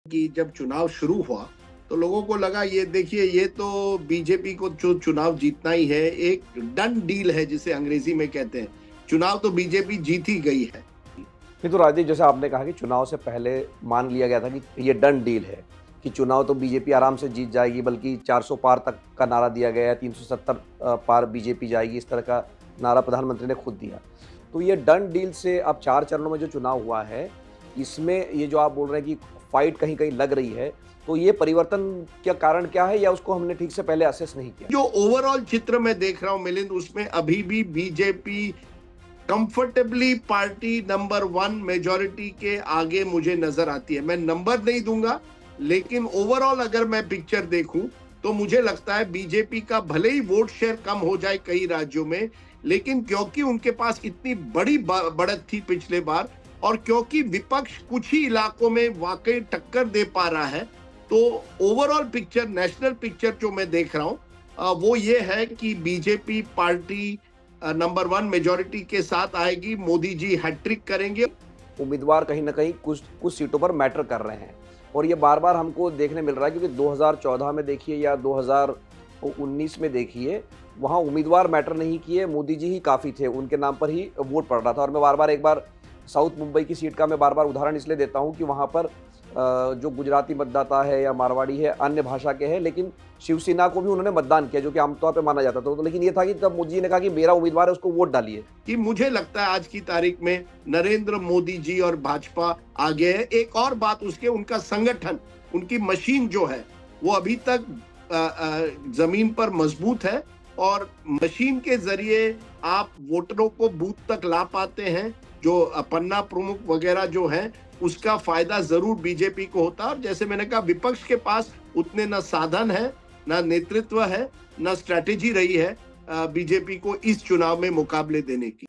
कि जब चुनाव शुरू हुआ तो लोगों को लगा ये देखिए ये तो बीजेपी को जो चुनाव जीतना ही है, एक डन डील है जिसे अंग्रेजी में कहते हैं। चुनाव तो बीजेपी जीत ही गई है। नहीं तो राजदीप, जैसे आपने कहा कि चुनाव से पहले मान लिया गया था कि ये डन डील है कि चुनाव तो बीजेपी आराम से जीत जाएगी, बल्कि 400 पार तक का नारा दिया गया है, 370 पार बीजेपी जाएगी, इस तरह का नारा प्रधानमंत्री ने खुद दिया। तो ये डन डील से अब 4 चरणों में जो चुनाव हुआ है, इसमें ये जो आप बोल रहे हैं कि फाइट कहीं कहीं लग रही है, तो ये परिवर्तन का कारण क्या है, या उसको हमने ठीक से पहले असेस नहीं किया? जो ओवरऑल चित्र मैं देख रहा हूं मिलिंद, उसमें अभी भी BJP comfortably party number 1 majority के आगे मुझे नजर आती है। मैं नंबर नहीं दूंगा, लेकिन ओवरऑल अगर मैं पिक्चर देखूं तो मुझे लगता है बीजेपी का भले ही वोट शेयर कम हो जाए कई राज्यों में, लेकिन क्योंकि उनके पास इतनी बड़ी बढ़त थी पिछले बार, और क्योंकि विपक्ष कुछ ही इलाकों में वाकई टक्कर दे पा रहा है, तो ओवरऑल पिक्चर, नेशनल पिक्चर जो मैं देख रहा हूं वो ये है कि बीजेपी पार्टी नंबर 1 मेजॉरिटी के साथ आएगी। मोदी जी हैट्रिक करेंगे। उम्मीदवार कहीं ना कहीं कुछ कुछ सीटों पर मैटर कर रहे हैं, और ये बार बार हमको देखने मिल रहा है, क्योंकि 2014 में देखिए या 2019 में देखिए, वहाँ उम्मीदवार मैटर नहीं किए, मोदी जी ही काफ़ी थे, उनके नाम पर ही वोट पड़ रहा था। और मैं बार बार, एक बार साउथ मुंबई की सीट का मैं बार बार उदाहरण इसलिए देता हूँ कि वहाँ पर जो गुजराती मतदाता है या मारवाड़ी है, अन्य भाषा के हैं, लेकिन शिवसेना को भी उन्होंने मतदान किया, जो कि आमतौर पे माना जाता था। तो लेकिन ये था कि तब मोदी जी ने कहा कि मेरा उम्मीदवार है, उसको वोट डालिए। कि मुझे लगता है आज की तारीख में नरेंद्र मोदी जी और भाजपा आगे है। एक और बात, उसके उनका संगठन, उनकी मशीन जो है वो अभी तक जमीन पर मजबूत है, और मशीन के जरिए आप वोटरों को बूथ तक ला पाते हैं। जो पन्ना प्रमुख वगैरह जो है, उसका फायदा जरूर बीजेपी को होता है। और जैसे मैंने कहा, विपक्ष के पास उतने न साधन है, न नेतृत्व है, न स्ट्रैटेजी रही है बीजेपी को इस चुनाव में मुकाबले देने की।